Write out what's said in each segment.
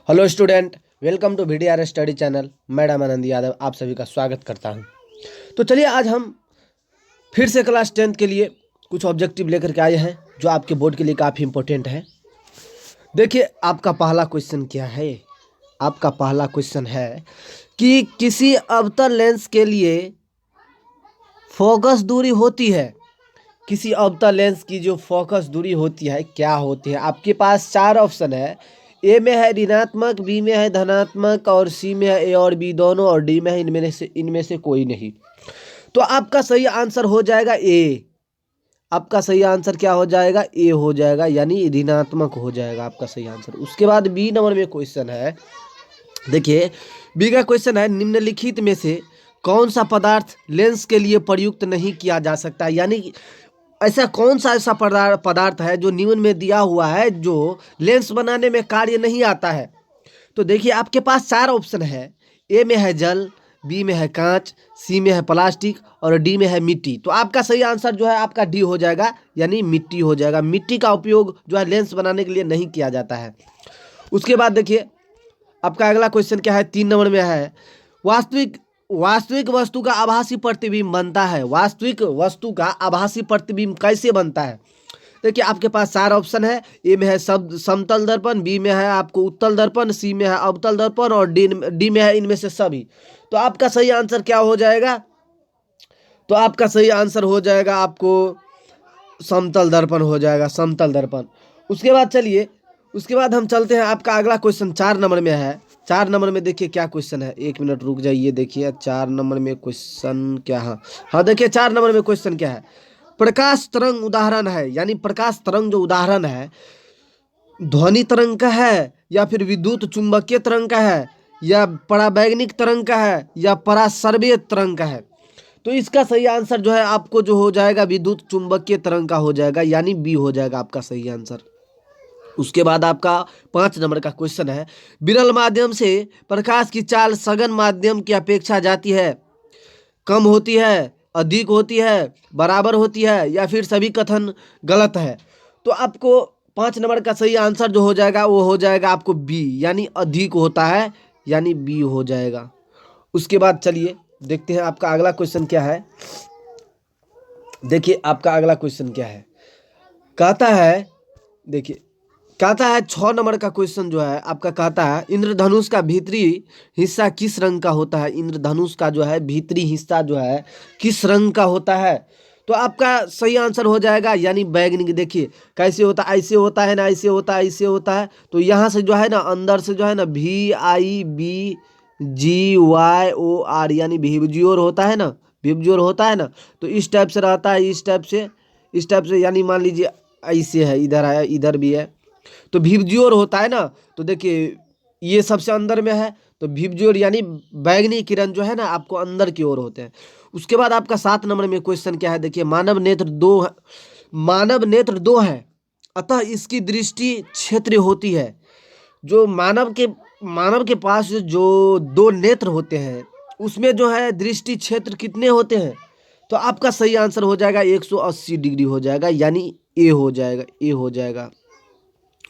Hello student, welcome to VDR study channel. Madam Anand Yadav आप सभी का स्वागत करता हूं। तो चलिए आज हम फिर से क्लास 10th के लिए कुछ ऑब्जेक्टिव लेकर के आए हैं जो आपके बोर्ड के लिए काफ़ी इंपॉर्टेंट है। देखिए आपका पहला क्वेश्चन क्या है। आपका पहला क्वेश्चन है कि किसी अवतल लेंस के लिए फोकस दूरी होती है। किसी अवतल लेंस की जो फोकस दूरी होती है क्या होती है। आपके पास चार ऑप्शन है। ए में है ऋणात्मक, बी में है धनात्मक और सी में है ए और बी दोनों और डी में है इनमें से कोई नहीं। तो आपका सही आंसर हो जाएगा ए। आपका सही आंसर क्या हो जाएगा, ए हो जाएगा, यानी ऋणात्मक हो जाएगा आपका सही आंसर। उसके बाद बी नंबर में क्वेश्चन है। देखिए बी का क्वेश्चन है निम्नलिखित में से कौन सा पदार्थ लेंस के लिए प्रयुक्त नहीं किया जा सकता। यानी ऐसा कौन सा ऐसा पदार्थ है जो निम्न में दिया हुआ है जो लेंस बनाने में कार्य नहीं आता है। तो देखिए आपके पास चार ऑप्शन है। ए में है जल, बी में है कांच, सी में है प्लास्टिक और डी में है मिट्टी। तो आपका सही आंसर जो है आपका डी हो जाएगा, यानी मिट्टी हो जाएगा। मिट्टी का उपयोग जो है लेंस बनाने के लिए नहीं किया जाता है। उसके बाद देखिए आपका अगला क्वेश्चन क्या है, 3 नंबर में है वास्तविक वस्तु का आभासी प्रतिबिंब बनता है। वास्तविक वस्तु का आभासी प्रतिबिंब कैसे बनता है। देखिए आपके पास चार ऑप्शन है। ए में है समतल दर्पण, बी में है आपको उत्तल दर्पण, सी में है अवतल दर्पण और डी में है इनमें से सभी। तो आपका सही आंसर क्या हो जाएगा, तो आपका सही आंसर हो जाएगा आपको समतल दर्पण हो जाएगा, समतल दर्पण। उसके बाद चलिए उसके बाद हम चलते हैं। आपका अगला क्वेश्चन 4 नंबर में है। 4 नंबर में देखिए क्या क्वेश्चन है, 1 मिनट रुक जाइए। देखिए 4 नंबर में क्वेश्चन क्या है। हाँ देखिए 4 नंबर में क्वेश्चन क्या है, प्रकाश तरंग उदाहरण है। यानी प्रकाश तरंग जो उदाहरण है ध्वनि तरंग का है या फिर विद्युत चुंबकीय तरंग का है या पराबैंगनिक तरंग का है या परासर्वीय तरंग का है। तो इसका सही आंसर जो है आपको जो हो जाएगा विद्युत चुंबकीय तरंग का हो जाएगा, यानी बी हो जाएगा आपका सही आंसर। उसके बाद आपका 5 नंबर का क्वेश्चन है, विरल माध्यम से प्रकाश की चाल सघन माध्यम की अपेक्षा जाती है, कम होती है, अधिक होती है, बराबर होती है या फिर सभी कथन गलत है। तो आपको 5 नंबर का सही आंसर जो हो जाएगा वो हो जाएगा आपको बी, यानी अधिक होता है, यानी बी हो जाएगा। उसके बाद चलिए देखते हैं आपका अगला क्वेश्चन क्या है। देखिए आपका अगला क्वेश्चन क्या है, कहता है देखिए कहता है 6 नंबर का क्वेश्चन जो है आपका कहता है इंद्रधनुष का भीतरी हिस्सा किस रंग का होता है। इंद्रधनुष का जो है भीतरी हिस्सा जो है किस रंग का होता है। तो आपका सही आंसर हो जाएगा, यानी बैगनी। देखिए कैसे होता है, ऐसे होता है ना, ऐसे होता है, ऐसे होता है। तो यहाँ से जो है ना अंदर से जो है ना VIBGYOR यानी भिबज्योर होता है ना, भिबज्योर होता है ना। तो इस टाइप से रहता है, इस टाइप से यानी मान लीजिए ऐसे है, इधर आया, इधर भी है। तो भिबज्योर होता है ना। तो देखिए ये सबसे अंदर में है, तो भिबज्योर यानी बैगनी किरण जो है ना आपको अंदर की ओर होते हैं। उसके बाद आपका 7 नंबर में क्वेश्चन क्या है, देखिए मानव नेत्र दो है, अतः इसकी दृष्टि क्षेत्र होती है। जो मानव के पास जो 2 नेत्र होते हैं उसमें जो है दृष्टि क्षेत्र कितने होते हैं। तो आपका सही आंसर हो जाएगा 180 डिग्री हो जाएगा, यानी ए हो जाएगा, ए हो जाएगा।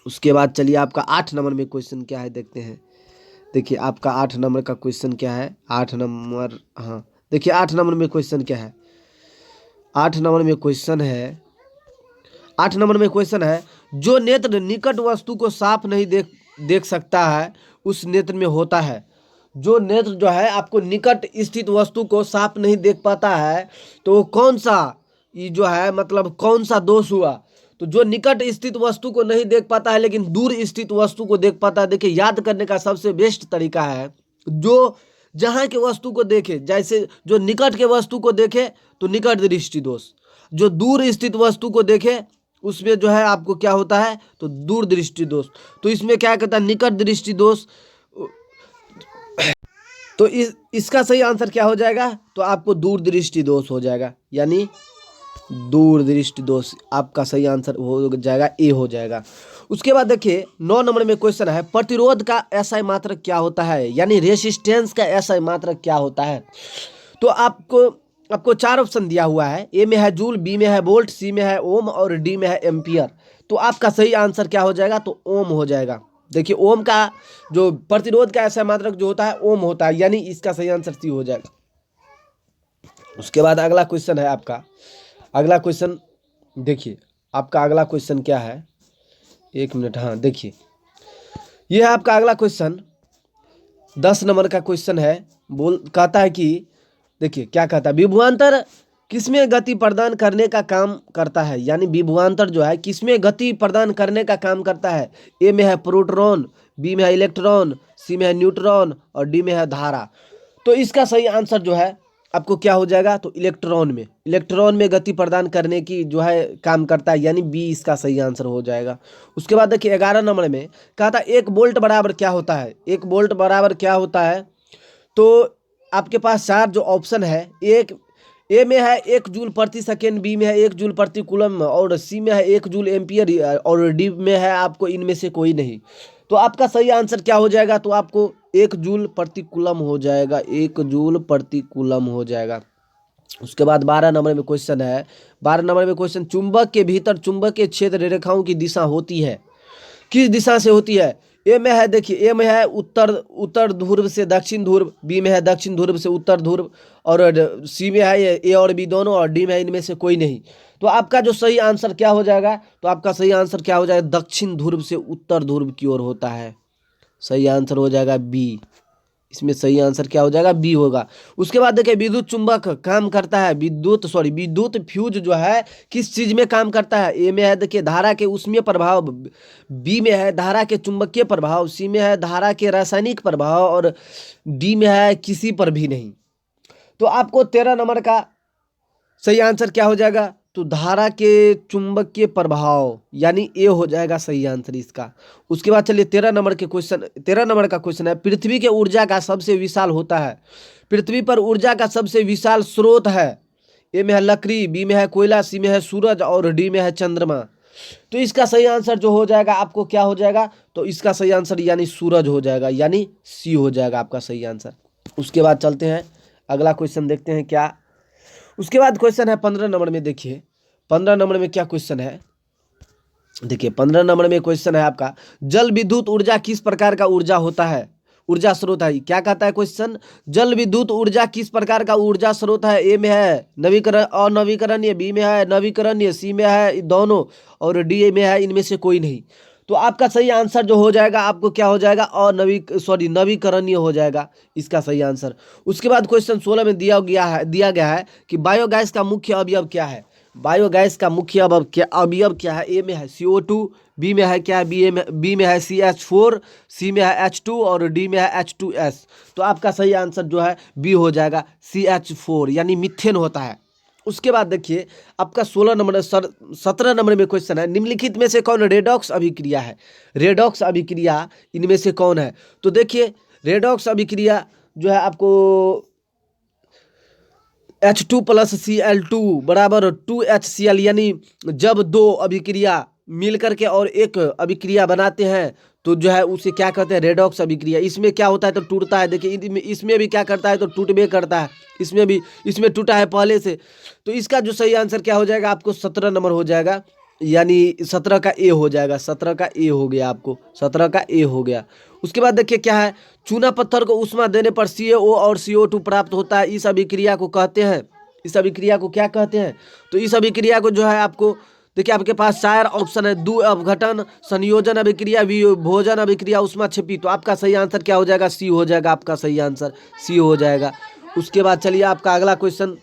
उसके बाद चलिए आपका 8 नंबर में क्वेश्चन क्या है देखते हैं। देखिए आपका 8 नंबर का क्वेश्चन क्या है, 8 नंबर, हाँ देखिए 8 नंबर में क्वेश्चन क्या है। 8 नंबर में क्वेश्चन है 8 नंबर में क्वेश्चन है जो नेत्र निकट वस्तु को साफ नहीं देख सकता है उस नेत्र में होता है। जो नेत्र जो है आपको निकट स्थित वस्तु को साफ नहीं देख पाता है तो कौन सा ये जो है मतलब कौन सा दोष हुआ। तो जो निकट स्थित वस्तु को नहीं देख पाता है लेकिन दूर स्थित वस्तु को देख पाता है। देखिए याद करने का सबसे बेस्ट तरीका है जो जहाँ के वस्तु को देखे, जैसे जो निकट के वस्तु को देखे तो निकट दृष्टि दोष, जो दूर स्थित वस्तु को देखे उसमें जो है आपको क्या होता है तो दूर दृष्टि दोष। तो इसमें क्या कहता है निकट दृष्टि दोष। तो इसका सही आंसर क्या हो जाएगा, तो आपको दूर दृष्टि दोष हो जाएगा, यानी दूर दृष्टि दोष आपका सही आंसर हो जाएगा, ए हो जाएगा। उसके बाद देखिए 9 नंबर में क्वेश्चन है प्रतिरोध का SI मात्रक क्या होता है, यानी रेसिस्टेंस का SI मात्रक क्या होता है। तो आपको 4 ऑप्शन दिया हुआ है। ए में है जूल, बी में है वोल्ट, सी में है ओम और डी में है एम्पियर। तो आपका सही आंसर क्या हो जाएगा, तो ओम हो जाएगा। देखिए ओम का जो प्रतिरोध का ऐसा मात्रक जो होता है ओम होता है, यानी इसका सही आंसर सी हो जाएगा। उसके बाद अगला क्वेश्चन है आपका, अगला क्वेश्चन देखिए, आपका अगला क्वेश्चन क्या है, 1 मिनट, हाँ देखिए ये है आपका अगला क्वेश्चन, 10 नंबर का क्वेश्चन है। कहता है कि देखिए क्या कहता है, विभवांतर किसमें गति प्रदान करने का काम करता है, यानी विभवांतर जो है किसमें गति प्रदान करने का काम करता है। ए में है प्रोटॉन, बी में है इलेक्ट्रॉन, सी में है न्यूट्रॉन और डी में है धारा। तो इसका सही आंसर जो है आपको क्या हो जाएगा, तो इलेक्ट्रॉन में गति प्रदान करने की जो है काम करता है, यानी बी इसका सही आंसर हो जाएगा। उसके बाद देखिए 11 नंबर में कहा था 1 वोल्ट बराबर क्या होता है, 1 वोल्ट बराबर क्या होता है। तो आपके पास 4 जो ऑप्शन है, एक ए में है 1 जूल प्रति सेकेंड, बी में है 1 जूल प्रति कूलम और सी में है 1 जूल एम्पियर और डी में है आपको इनमें से कोई नहीं। तो आपका सही आंसर क्या हो जाएगा, तो आपको 1 जूल प्रति कूलम हो जाएगा, 1 जूल प्रति कूलम हो जाएगा। उसके बाद 12 नंबर में क्वेश्चन है, 12 नंबर में क्वेश्चन, चुंबक के भीतर चुंबकीय क्षेत्र रेखाओं की दिशा होती है, किस दिशा से होती है। ए में है देखिए, ए में है उत्तर ध्रुव से दक्षिण ध्रुव, बी में है दक्षिण ध्रुव से उत्तर ध्रुव और सी में है ए और बी दोनों और डी में है इनमें से कोई नहीं। तो आपका जो सही आंसर क्या हो जाएगा, तो आपका सही आंसर क्या हो जाएगा, दक्षिण ध्रुव से उत्तर ध्रुव की ओर होता है। सही आंसर हो जाएगा बी, इसमें सही आंसर क्या हो जाएगा, बी होगा। उसके बाद देखिए विद्युत चुंबक काम करता है, विद्युत फ्यूज जो है किस चीज में काम करता है। ए में है देखिए धारा के उष्मीय प्रभाव, बी में है धारा के चुंबकीय प्रभाव, सी में है धारा के रासायनिक प्रभाव और डी में है किसी पर भी नहीं। तो आपको 13 नंबर का सही आंसर क्या हो जाएगा, तो धारा के चुंबकीय प्रभाव, यानी ए हो जाएगा सही आंसर इसका। उसके बाद चलिए 13 नंबर का क्वेश्चन है, पृथ्वी के ऊर्जा का सबसे विशाल होता है, पृथ्वी पर ऊर्जा का सबसे विशाल स्रोत है। ए में है लकड़ी, बी में है कोयला, सी में है सूरज और डी में है चंद्रमा। तो इसका सही आंसर जो हो जाएगा आपको क्या हो जाएगा, तो इसका सही आंसर यानी सूरज हो जाएगा, यानी सी हो जाएगा आपका सही आंसर। उसके बाद चलते हैं अगला क्वेश्चन देखते हैं क्या। उसके बाद क्वेश्चन है 15 नंबर में, देखिए 15 नंबर में क्या क्वेश्चन है, देखिए 15 नंबर में क्वेश्चन है आपका, जल विद्युत ऊर्जा किस प्रकार का ऊर्जा होता है, ऊर्जा स्रोत है। क्या कहता है क्वेश्चन, जल विद्युत ऊर्जा किस प्रकार का ऊर्जा स्रोत है। ए में है अनवीकरणीय, बी में है नवीकरणीय, सी में है दोनों और डी में है इनमें से कोई नहीं। तो आपका सही आंसर जो हो जाएगा आपको क्या हो जाएगा, नवीकरणीय हो जाएगा इसका सही आंसर। उसके बाद क्वेश्चन 16 में दिया गया है कि बायोगैस का मुख्य अवयव क्या है। बायोगैस का मुख्य अवयव क्या है। ए में है CO2, बी में है क्या है, बी में है CH4, सी में है H2 और डी में है H2S। तो आपका सही आंसर जो है बी हो जाएगा, CH4 यानी मीथेन होता है। उसके बाद देखिए आपका 17 नंबर में क्वेश्चन है, निम्नलिखित में से कौन रेडॉक्स अभिक्रिया है। रेडॉक्स अभिक्रिया इनमें से कौन है। तो देखिए रेडॉक्स अभिक्रिया जो है आपको H2 + Cl2 बराबर 2HCl, यानी जब दो अभिक्रिया मिल करके और एक अभिक्रिया बनाते हैं तो जो है उसे क्या कहते हैं, रेडॉक्स अभिक्रिया। इसमें क्या होता है तो टूटता है, देखिए इसमें भी क्या करता है तो टूटबे करता है, इसमें टूटा है पहले से। तो इसका जो सही आंसर क्या हो जाएगा आपको 17 नंबर हो जाएगा, यानी 17 का ए हो जाएगा, 17 का ए हो गया आपको, 17 का ए हो गया। उसके बाद देखिए क्या है, चूना पत्थर को उष्मा देने पर CaO और CO2 प्राप्त होता है, इस अभिक्रिया को कहते हैं, इस अभिक्रिया को क्या कहते हैं। तो इस अभिक्रिया को जो है आपको देखिए आपके पास 4 ऑप्शन है, द्वि अपघटन, संयोजन अभिक्रिया, विभोजन अभिक्रिया, उष्मा क्षेपी। तो आपका सही आंसर क्या हो जाएगा, सी हो जाएगा, आपका सही आंसर सी हो जाएगा। उसके बाद चलिए आपका अगला क्वेश्चन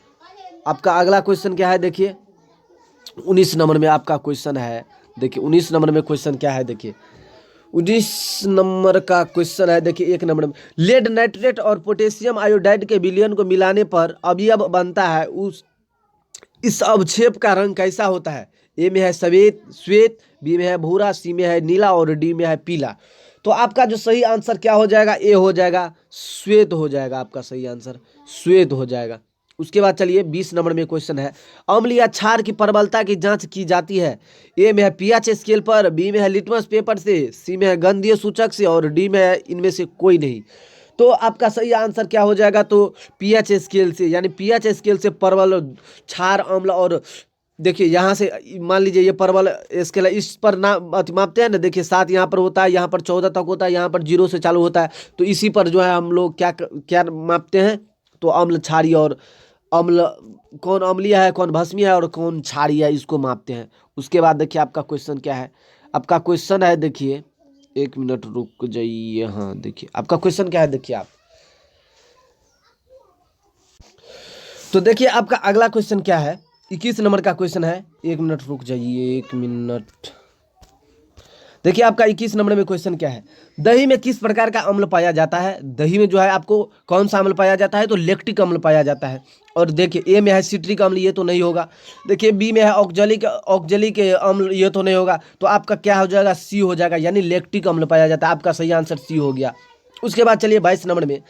क्या है, देखिए 19 नंबर में आपका क्वेश्चन है। देखिए 19 नंबर में क्वेश्चन क्या है, देखिए 19 नंबर का क्वेश्चन है, देखिए 1 नंबर में, लेड नाइट्रेट और पोटेशियम आयोडाइड के विलयन को मिलाने पर अवयव बनता है, इस अवक्षेप का रंग कैसा होता है। ए में है श्वेत, बी में है भूरा, सी में है नीला और डी में है पीला। तो आपका जो सही आंसर क्या हो जाएगा, ए हो जाएगा, श्वेत हो जाएगा, आपका सही आंसर श्वेत हो जाएगा। उसके बाद चलिए 20 नंबर में क्वेश्चन है, अम्ल या क्षार की प्रबलता की जांच की जाती है। ए में है pH स्केल पर, बी में है लिटमस पेपर से, सी में है गंधीय सूचक से और डी में है इनमें से कोई नहीं। तो आपका सही आंसर क्या हो जाएगा, तो pH स्केल से, यानी pH स्केल से प्रबल क्षार, अम्ल और देखिए यहाँ से मान लीजिए ये परवल स्केल है, इस पर ना मापते हैं ना, देखिए 7 यहाँ पर होता है, यहाँ पर 14 तक होता है, यहाँ पर 0 से चालू होता है। तो इसी पर जो है हम लोग क्या क्या मापते हैं, तो अम्ल क्षारीय और अम्ल, कौन अम्लीय है कौन भस्मीय है और कौन क्षारीय है, इसको मापते हैं। उसके बाद देखिए आपका क्वेश्चन क्या है, आपका क्वेश्चन है, देखिए 1 मिनट रुक जाइए। हाँ देखिए आपका क्वेश्चन क्या है, देखिए आप, तो देखिए आपका अगला क्वेश्चन क्या है, 21 नंबर का क्वेश्चन है। 1 मिनट रुक जाइए, 1 मिनट। देखिए आपका 21 नंबर में क्वेश्चन क्या है, दही में किस प्रकार का अम्ल पाया जाता है। दही में जो है आपको कौन सा अम्ल पाया जाता है, तो लैक्टिक अम्ल पाया जाता है। और देखिए ए में है सिट्रिक अम्ल, ये तो नहीं होगा। देखिए बी में है ऑक्जेलिक अम्ल, ये तो नहीं होगा। तो आपका क्या हो जाएगा, सी हो जाएगा, यानी लैक्टिक अम्ल पाया जाता है। आपका सही आंसर सी हो गया। उसके बाद चलिए 22 नंबर में,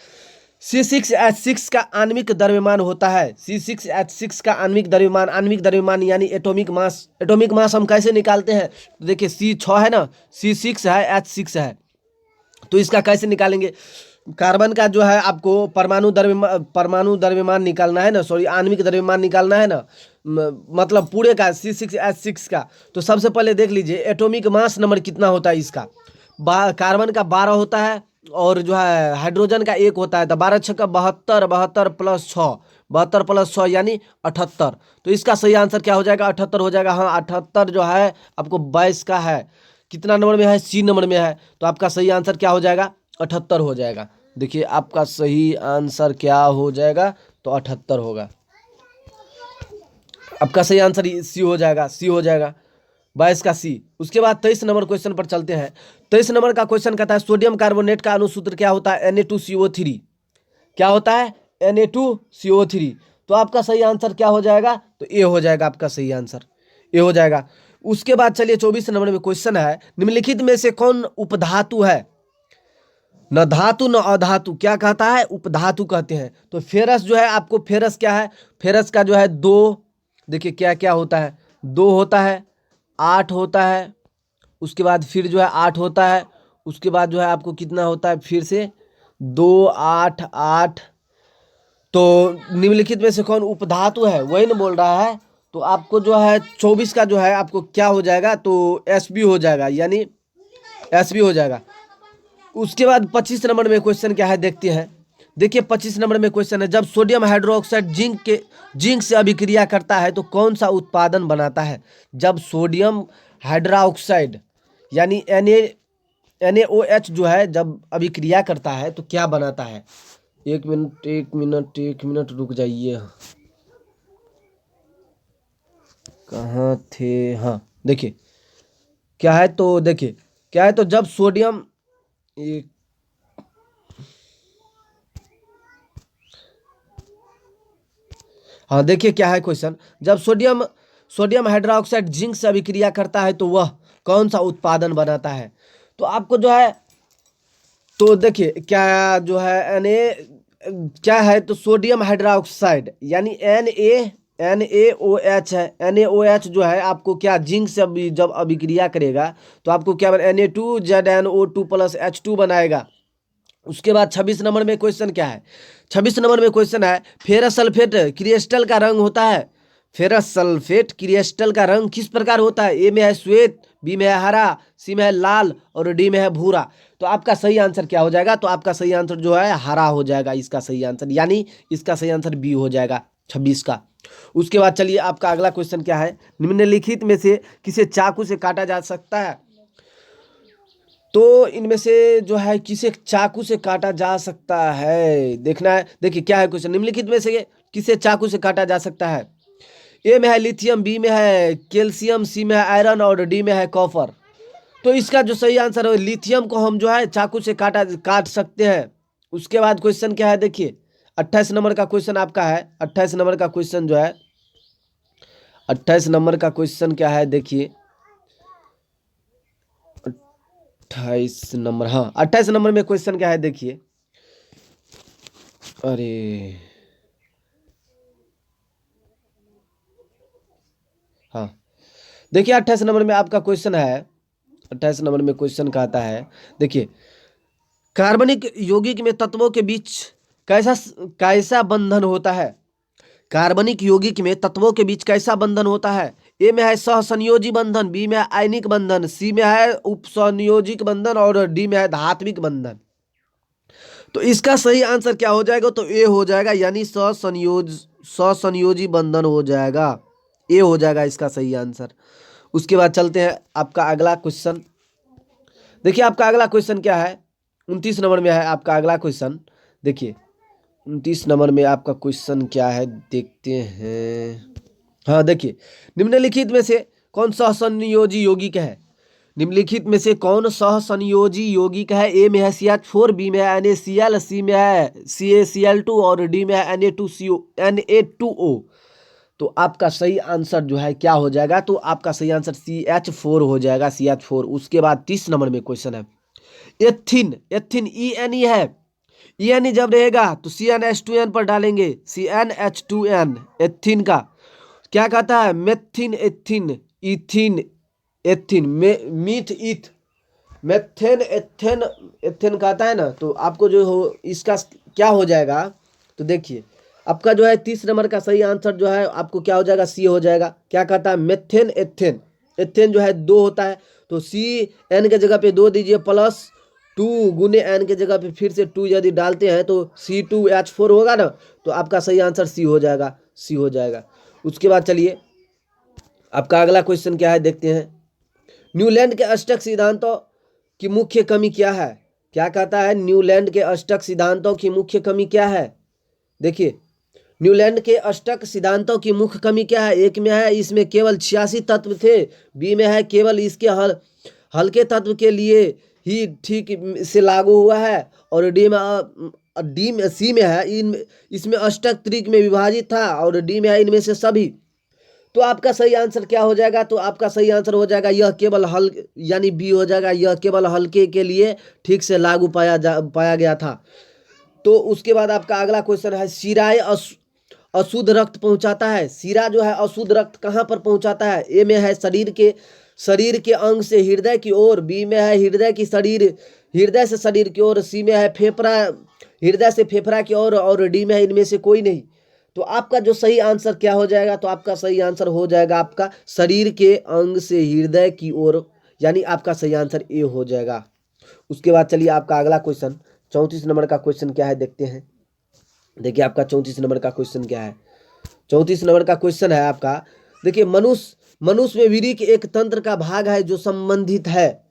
C6H6 का आणविक द्रव्यमान होता है। C6H6 का आणविक द्रव्यमान यानी एटॉमिक मास। एटॉमिक मास हम कैसे निकालते हैं, तो देखिए C6 है ना, C6 है, H6 है, तो इसका कैसे निकालेंगे। कार्बन का जो है आपको परमाणु द्रव्यमान निकालना है ना, सॉरी आणविक द्रव्यमान निकालना है ना, मतलब पूरे का C6H6 का। तो सबसे पहले देख लीजिए एटॉमिक मास नंबर कितना होता है इसका। कार्बन का 12 होता है और जो है हाइड्रोजन का 1 होता है। तो 12 छक्का 72, 72 प्लस 6, 72 प्लस 6 यानी 78। तो इसका सही आंसर क्या हो जाएगा, 78 हो जाएगा। हाँ 78 जो है आपको 22 का है, कितना नंबर में है, सी नंबर में है। तो आपका सही आंसर क्या हो जाएगा, 78 हो जाएगा। देखिए आपका सही आंसर क्या हो जाएगा, तो 78 होगा। आपका सही आंसर सी हो जाएगा, सी हो जाएगा, 22 का सी। उसके बाद 23 नंबर क्वेश्चन पर चलते हैं। 23 नंबर का क्वेश्चन कहता है सोडियम कार्बोनेट का अणुसूत्र क्या होता है, Na2CO3। क्या होता है, Na2CO3। तो आपका सही आंसर क्या हो जाएगा, तो ए हो जाएगा। आपका सही आंसर ए हो जाएगा। उसके बाद चलिए 24 नंबर में क्वेश्चन है, निम्नलिखित में से कौन उपधातु है। न धातु न अधातु, क्या कहता है, उपधातु कहते हैं। तो फेरस जो है आपको, फेरस क्या है, फेरस का जो है 2, देखिए क्या क्या होता है, 2 होता है, 8 होता है, उसके बाद फिर जो है 8 होता है, उसके बाद जो है आपको कितना होता है, फिर से 2, 8, 8। तो निम्नलिखित में से कौन उपधातु है, वही ना बोल रहा है। तो आपको जो है 24 का जो है आपको क्या हो जाएगा, तो Sb हो जाएगा, यानी Sb हो जाएगा। उसके बाद 25 नंबर में क्वेश्चन क्या है, देखते हैं। देखिए 25 नंबर में क्वेश्चन है, जब सोडियम हाइड्रोक्साइड जिंक से अभिक्रिया करता है तो कौन सा उत्पादन बनाता है। जब सोडियम हाइड्रोक्साइड यानी NaOH जो है जब अभिक्रिया करता है तो क्या बनाता है। 1 मिनट रुक जाइए, कहाँ थे, हाँ देखिए क्या है, तो देखिए क्या है, तो जब सोडियम, एक, हाँ देखिए क्या है क्वेश्चन, जब सोडियम हाइड्रोक्साइड जिंक से अभिक्रिया करता है तो वह कौन सा उत्पादन बनाता है। तो आपको जो है, तो देखिए क्या जो है क्या है, तो सोडियम हाइड्रोक्साइड यानी NaOH है। NaOH जो है आपको क्या, जिंक से जब अभिक्रिया करेगा तो आपको क्या बना, Na2ZnO2 प्लस H2 बनाएगा। उसके बाद 26 नंबर में क्वेश्चन क्या है, 26 नंबर में क्वेश्चन है, फेरस सल्फेट क्रिस्टल का रंग होता है। फेरस सल्फेट क्रिस्टल का रंग किस प्रकार होता है, ए में है श्वेत, बी में है हरा, सी में है लाल और डी में है भूरा। तो आपका सही आंसर क्या हो जाएगा, तो आपका सही आंसर जो है हरा हो जाएगा इसका सही आंसर, यानी इसका सही आंसर बी हो जाएगा 26 का। उसके बाद चलिए आपका अगला क्वेश्चन क्या है, निम्नलिखित में से किसे चाकू से काटा जा सकता है। तो इनमें से जो है किसे चाकू से काटा जा सकता है, देखना है। देखिए क्या है क्वेश्चन, निम्नलिखित में से किसे चाकू से काटा जा सकता है। ए में है लिथियम, बी में है कैल्शियम, सी में है आयरन और डी में है कॉपर। तो इसका जो सही आंसर है, लिथियम को हम जो है चाकू से काट सकते हैं। उसके बाद क्वेश्चन क्या है, देखिए 28 नंबर का क्वेश्चन आपका है। 28 नंबर का क्वेश्चन जो है, 28 नंबर का क्वेश्चन क्या है, देखिए 28 नंबर, हाँ 28 नंबर में क्वेश्चन क्या है, देखिए, अरे हाँ देखिए 28 नंबर में आपका क्वेश्चन है। 28 नंबर में क्वेश्चन कहता है, देखिए कार्बनिक यौगिक में तत्वों के बीच कैसा कैसा बंधन होता है। कार्बनिक यौगिक में तत्वों के बीच कैसा बंधन होता है? ए में है सहसंयोजी बंधन, बी में है आयनिक बंधन, सी में है उपसंयोजिक बंधन और डी में है धात्विक बंधन। तो इसका सही आंसर क्या हो जाएगा? तो ए हो जाएगा, यानी सहसंयोजी बंधन हो जाएगा। ए हो जाएगा इसका सही आंसर। उसके बाद चलते हैं आपका अगला क्वेश्चन। देखिए आपका अगला क्वेश्चन क्या है, 29 नंबर में है आपका अगला क्वेश्चन। देखिए 29 नंबर में आपका क्वेश्चन क्या है, देखते हैं। हाँ देखिए, निम्नलिखित में से कौन सहसंयोजी यौगिक है? निम्नलिखित में से कौन सहसंयोजी यौगिक है? ए में है CH4, बी में है NaCl, सी में है CaCl2 और डी में है Na2O। तो आपका सही आंसर जो है क्या हो जाएगा? तो आपका सही आंसर CH4 हो जाएगा, CH4। उसके बाद 30 नंबर में क्वेश्चन है, एथिन ENE है। ENE जब रहेगा तो CnH2n पर डालेंगे, CnH2n एथिन का क्या कहता है? Methyne, ethyne, ethyne, ethyne, meth, eth, methane, ethane, ethane कहता है ना। तो आपको जो हो इसका क्या हो जाएगा? तो देखिए आपका जो है 30 नंबर का सही आंसर जो है आपको क्या हो जाएगा? सी हो जाएगा। क्या कहता है? Methane, ethane. एथेन जो है 2 होता है, तो CN के जगह पे 2 दीजिए, प्लस 2 गुने N के जगह पे फिर से 2 यदि डालते हैं तो C2H4 होगा ना। तो आपका सही आंसर सी हो जाएगा, सी हो जाएगा। उसके बाद चलिए आपका अगला क्वेश्चन क्या है, देखते हैं। न्यूलैंड के अष्टक सिद्धांतों की मुख्य कमी क्या है? क्या कहता है? न्यूलैंड के अष्टक सिद्धांतों की मुख्य कमी क्या है? देखिए न्यूलैंड के अष्टक सिद्धांतों की मुख्य कमी क्या है? एक में है इसमें केवल 86 तत्व थे, बी में है केवल इसके हल्के तत्व के लिए ही ठीक से लागू हुआ है, और सी में है इसमें अष्टक त्रिक में विभाजित था, और डी में है इनमें से सभी। तो आपका सही आंसर क्या हो जाएगा? तो आपका सही आंसर हो जाएगा यह केवल हल्के, यानी बी हो जाएगा, यह केवल हल्के के लिए ठीक से लागू पाया गया था। तो उसके बाद आपका अगला क्वेश्चन है, शिराए अशुद्ध रक्त पहुंचाता है। शिरा जो है अशुद्ध रक्त कहाँ पर पहुंचाता है? ए में है शरीर के अंग से हृदय की ओर, बी में है हृदय से शरीर की ओर, सी में है हृदय से फेफड़ा की ओर, और डी में है इनमें से कोई नहीं। तो आपका जो सही आंसर क्या हो जाएगा? तो आपका सही आंसर हो जाएगा आपका शरीर के अंग से हृदय की ओर, यानी आपका सही आंसर ए हो जाएगा। उसके बाद चलिए आपका अगला क्वेश्चन 34 नंबर का क्वेश्चन क्या है, देखते हैं। देखिए आपका 34 नंबर का क्वेश्चन क्या है। 34 नंबर का क्वेश्चन है आपका, देखिए मनुष्य में विरिक एक तंत्र का भाग है जो संबंधित है।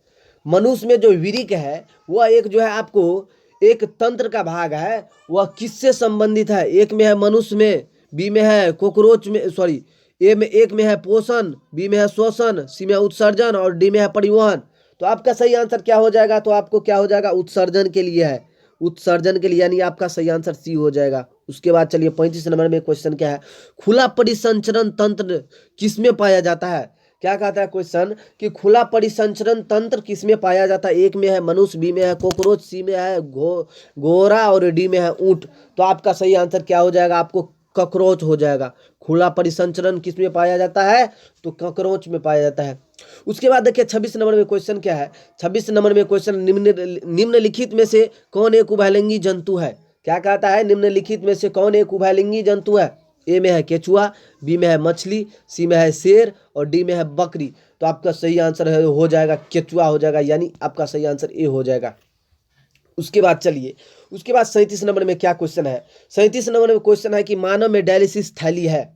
मनुष्य में जो विरिक है वह एक जो है आपको एक तंत्र का भाग है, वह किससे संबंधित है? एक में है मनुष्य में, बी में है कॉकरोच में, सॉरी एक में है पोषण, बी में है श्वसन, सी में उत्सर्जन और डी में है परिवहन। तो आपका सही आंसर क्या हो जाएगा? तो आपको क्या हो जाएगा? उत्सर्जन के लिए है, उत्सर्जन के लिए, यानी आपका सही आंसर सी हो जाएगा। उसके बाद चलिए 35 नंबर में क्वेश्चन क्या है, खुला परिसंचरण तंत्र किसमें पाया जाता है? क्या कहता है क्वेश्चन कि खुला परिसंचरण तंत्र किसमें पाया जाता है? एक में है मनुष्य, बी में है कॉकरोच, सी में है घोड़ा और डी में है ऊंट। तो आपका सही आंसर क्या हो जाएगा? आपको कॉकरोच हो जाएगा। खुला परिसंचरण किसमें पाया जाता है? तो कॉकरोच में पाया जाता है। उसके बाद देखिए 26 नंबर में क्वेश्चन क्या है। 26 नंबर में क्वेश्चन, निम्नलिखित में से कौन एक उभयलिंगी जंतु है? क्या कहता है? निम्नलिखित में से कौन एक उभयलिंगी जंतु है? ए में है केचुआ, बी में है मछली, सी में है शेर और डी में है बकरी। तो आपका सही आंसर हो जाएगा केचुआ हो जाएगा, यानी आपका सही आंसर ए हो जाएगा। उसके बाद चलिए उसके बाद 37 नंबर में क्या क्वेश्चन है। 37 नंबर में क्वेश्चन है कि मानव में डायलिसिस थैली है।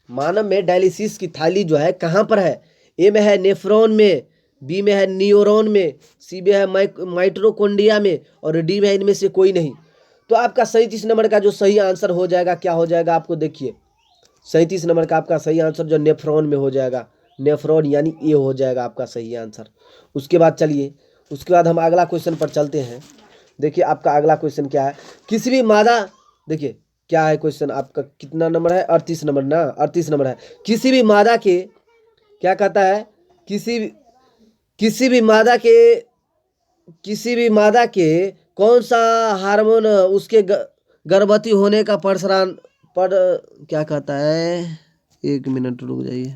मानव में डायलिसिस की थैली जो है कहाँ पर है? ए में है नेफ्रॉन में, बी में है न्यूरॉन में, सी में है माइटोकॉन्ड्रिया में और डी में है इनमें से कोई नहीं। तो आपका 37 नंबर का जो सही आंसर हो जाएगा क्या हो जाएगा? आपको देखिए 37 नंबर का आपका सही आंसर जो नेफ्रॉन में हो जाएगा, नेफ्रॉन यानी ए हो जाएगा आपका सही आंसर। उसके बाद चलिए उसके बाद हम अगला क्वेश्चन पर चलते हैं। देखिए आपका अगला क्वेश्चन क्या है, किसी भी मादा, देखिए क्या है क्वेश्चन आपका, कितना नंबर है? 38 नंबर ना, 38 नंबर है। किसी भी मादा के क्या कहता है, किसी भी मादा के कौन सा हार्मोन उसके गर्भवती होने का क्या कहता है, एक मिनट रुक जाइए,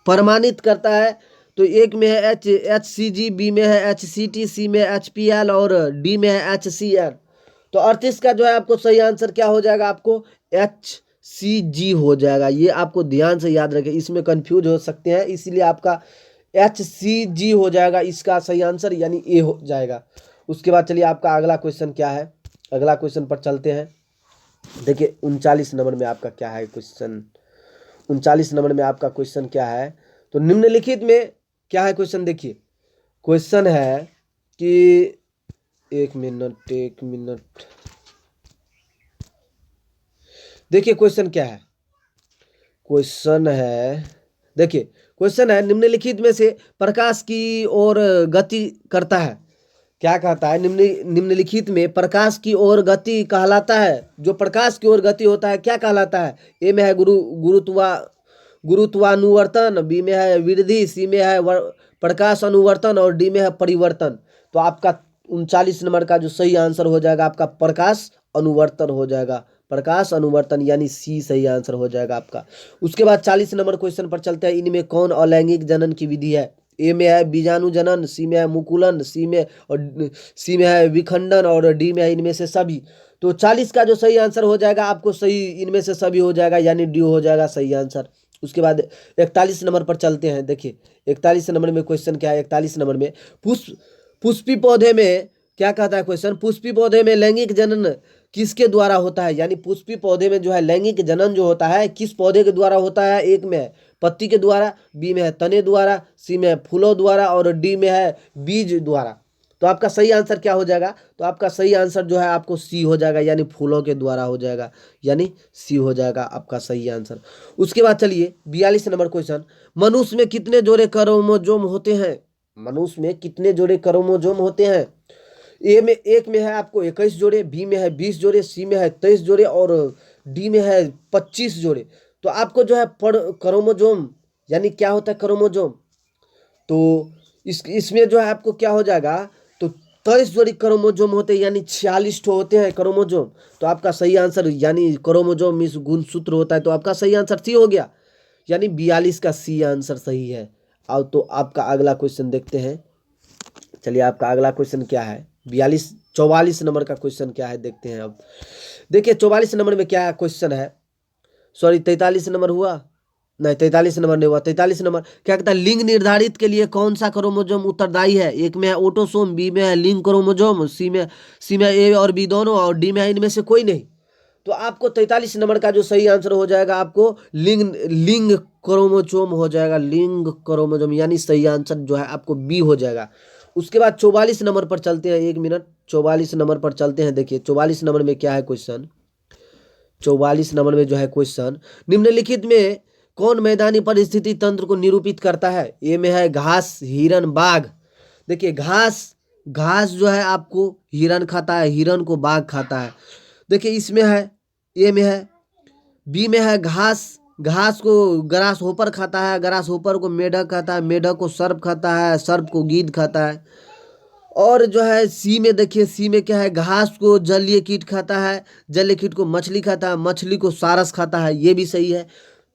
प्रमाणित करता है। तो एक में है HCG, बी में है HCT, सी में HPL और डी में है HCl। तो 38 का जो है आपको सही आंसर क्या हो जाएगा? आपको Cg हो जाएगा। ये आपको ध्यान से याद रखें, इसमें कंफ्यूज हो सकते हैं, इसलिए आपका HCG हो जाएगा इसका सही आंसर, यानी ए हो जाएगा। उसके बाद चलिए आपका अगला क्वेश्चन क्या है, अगला क्वेश्चन पर चलते हैं। देखिए 39 नंबर में आपका क्या है क्वेश्चन, 39 नंबर में आपका क्वेश्चन क्या है, तो निम्नलिखित में क्या है क्वेश्चन। देखिए क्वेश्चन है कि एक मिनट देखिए क्वेश्चन क्या है, क्वेश्चन है, देखिए क्वेश्चन है निम्नलिखित में से प्रकाश की ओर गति करता है, क्या कहता है, निम्नलिखित में प्रकाश की ओर गति कहलाता है, जो प्रकाश की ओर गति होता है क्या कहलाता है। ए में है गुरुत्वानुवर्तन, बी में है वृद्धि, सी में है प्रकाश अनुवर्तन और डी में है परिवर्तन। तो आपका 39 नंबर का जो सही आंसर हो जाएगा आपका प्रकाश अनुवर्तन हो जाएगा, प्रकाश अनुवर्तन यानी सी सही आंसर हो जाएगा आपका। उसके बाद 40 नंबर क्वेश्चन पर चलते हैं। इनमें कौन अलैंगिक जनन की विधि है। ए में है बीजाणु जनन, सी में है मुकुलन, सी में है विखंडन और डी में है इनमें से सभी। तो 40 का जो सही आंसर हो जाएगा आपको सही इनमें से सभी हो जाएगा, यानी डी हो जाएगा सही आंसर। उसके बाद 41 नंबर पर चलते हैं। देखिए 41 नंबर में क्वेश्चन क्या है, 41 नंबर में पुष्पी पौधे में क्या कहता है क्वेश्चन, पुष्पी पौधे में लैंगिक जनन किसके द्वारा होता है, यानी पुष्पी पौधे में जो है लैंगिक जनन जो होता है किस पौधे के द्वारा होता है। एक में है पत्ती के द्वारा, बी में है तने द्वारा, सी में है फूलों द्वारा और डी में है बीज द्वारा। तो आपका सही आंसर क्या हो जाएगा, तो आपका सही आंसर जो है आपको सी हो जाएगा, यानी फूलों के द्वारा हो जाएगा, यानी सी हो जाएगा आपका सही आंसर। उसके बाद चलिए 42 नंबर क्वेश्चन, मनुष्य में कितने जोड़े क्रोमोजोम होते हैं, मनुष्य में कितने जोड़े क्रोमोजोम होते हैं। एक में है आपको 21 जोड़े, बी में है 20 जोड़े, सी में है 23 जोड़े और डी में है 25 जोड़े। तो आपको जो है क्रोमोजोम यानी क्या होता है क्रोमोजोम, तो इसमें जो है आपको क्या हो जाएगा, तो 23 जोड़ी क्रोमोजोम होते हैं, यानी 46 होते हैं क्रोमोजोम। तो आपका सही आंसर यानी क्रोमोजोम इस गुणसूत्र होता है, तो आपका सही आंसर सी हो गया, यानी 42 का सी आंसर सही है। अब तो आपका अगला क्वेश्चन देखते हैं। चलिए आपका अगला क्वेश्चन क्या है, 44 नंबर का क्वेश्चन क्या है देखते हैं। अब देखिए 44 नंबर में क्या क्वेश्चन है, सॉरी 43 नंबर हुआ, नहीं 43 नंबर नहीं हुआ, 43 नंबर क्या कहता है, लिंग निर्धारित के लिए कौन सा क्रोमोजोम उत्तरदायी है। एक में है ऑटोसोम, बी में है लिंग क्रोमोजोम, सी में ए और बी दोनों और डी में है इनमें से कोई नहीं। तो आपको 43 नंबर का जो सही आंसर हो जाएगा आपको लिंग क्रोमोजोम हो जाएगा, लिंग क्रोमोजोम यानी सही आंसर जो है आपको बी हो जाएगा। उसके बाद 44 नंबर पर चलते हैं, एक मिनट 44 नंबर पर चलते हैं। देखिए 44 नंबर में क्या है क्वेश्चन, 44 नंबर में जो है क्वेश्चन, निम्नलिखित में कौन मैदानी परिस्थिति तंत्र को निरूपित करता है। ए में है घास, हिरन, बाघ। देखिए घास जो है आपको हिरन खाता है, हिरन को बाघ खाता है। देखिए इसमें है, ए में है, बी में है घास को ग्रास होपर खाता है, ग्रास होपर को मेढक खाता है, मेढक को सर्प खाता है, सर्प को गीद खाता है। और जो है सी में देखिए, सी में क्या है, घास को जलीय कीट खाता है, जलीय कीट को मछली खाता है, मछली को सारस खाता है, ये भी सही है।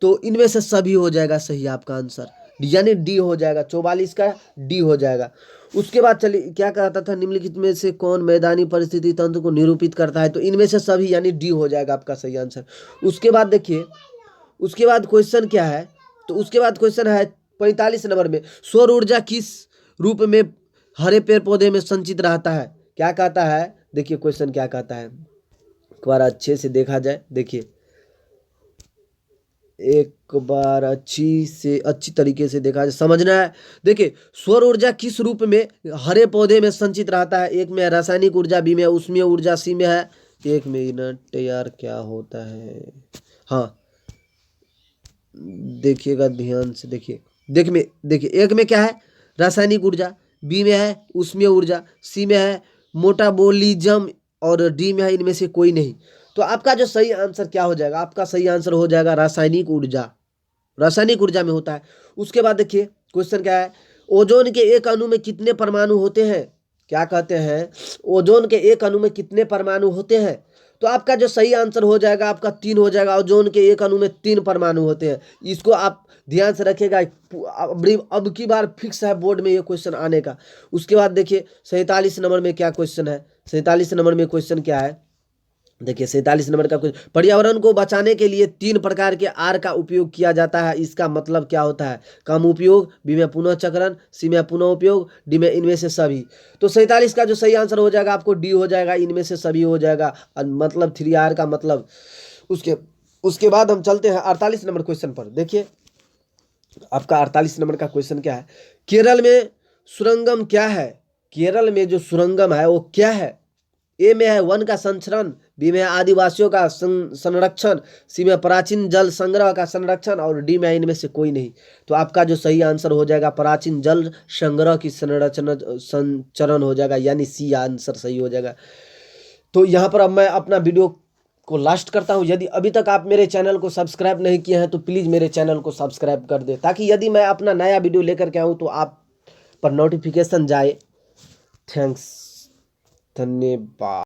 तो इनमें से सभी हो जाएगा सही आपका आंसर, यानी डी हो जाएगा, 44 का डी हो जाएगा। उसके बाद चलिए क्या कहता था, निम्नलिखित में से कौन मैदानी परिस्थिति तंत्र को निरूपित करता है। तो इनमें से सभी यानी डी हो जाएगा आपका सही आंसर। उसके बाद देखिए उसके बाद क्वेश्चन क्या है, तो उसके बाद क्वेश्चन है 45 नंबर में, सौर ऊर्जा किस रूप में हरे पेड़ पौधे में संचित रहता है। क्या कहता है, देखिए क्वेश्चन क्या कहता है, एक बार अच्छे से देखा जाए। देखिए एक बार अच्छी तरीके से देखा जाए, समझना है। देखिए सौर ऊर्जा किस रूप में हरे पौधे में संचित रहता है। एक में रासायनिक ऊर्जा, बी में उष्मीय ऊर्जा, सी में है, एक मिनट यार क्या होता है, हाँ देखिएगा ध्यान से, देखिए एक में क्या है रासायनिक ऊर्जा, बी में है उष्मीय ऊर्जा, सी में है मेटाबॉलिज्म और डी में है इनमें से कोई नहीं। तो आपका जो सही आंसर क्या हो जाएगा, आपका सही आंसर हो जाएगा रासायनिक ऊर्जा, रासायनिक ऊर्जा में होता है। उसके बाद देखिए क्वेश्चन क्या है, ओजोन के एक अणु में कितने परमाणु होते हैं। क्या कहते हैं, ओजोन के एक अणु में कितने परमाणु होते हैं। तो आपका जो सही आंसर हो जाएगा आपका 3 हो जाएगा, ओजोन के एक अणु में 3 परमाणु होते हैं। इसको आप ध्यान से रखिएगा, अब की बार फिक्स है बोर्ड में ये क्वेश्चन आने का। उसके बाद देखिए 47 नंबर में क्या क्वेश्चन है, 47 नंबर में क्वेश्चन क्या है, देखिए 47 नंबर का कुछ, पर्यावरण को बचाने के लिए 3 प्रकार के आर का उपयोग किया जाता है। इसका मतलब क्या होता है? कम उपयोग, बी में पुनः चक्रण, सी में पुनः उपयोग, डी में इनमें से सभी। तो 47 का जो सही आंसर हो जाएगा आपको डी हो जाएगा, इनमें से सभी हो जाएगा, मतलब 3R का मतलब। उसके बाद हम चलते हैं 48 नंबर क्वेश्चन पर। देखिए आपका 48 नंबर का क्वेश्चन क्या है? केरल में सुरंगम क्या है? केरल में जो सुरंगम है वो क्या है? ए में है वन का संरक्षण, बी में है आदिवासियों का संरक्षण, सी में प्राचीन जल संग्रह का संरक्षण, और डी में इनमें से कोई नहीं। तो आपका जो सही आंसर हो जाएगा प्राचीन जल संग्रह की संचरण हो जाएगा, यानी सी आंसर सही हो जाएगा। तो यहाँ पर अब मैं अपना वीडियो को लास्ट करता हूँ। यदि अभी तक आप मेरे चैनल को सब्सक्राइब नहीं किए हैं तो प्लीज़ मेरे चैनल को सब्सक्राइब कर दें, ताकि यदि मैं अपना नया वीडियो लेकर के आऊँ तो आप पर नोटिफिकेशन जाए। थैंक्स, धन्यवाद।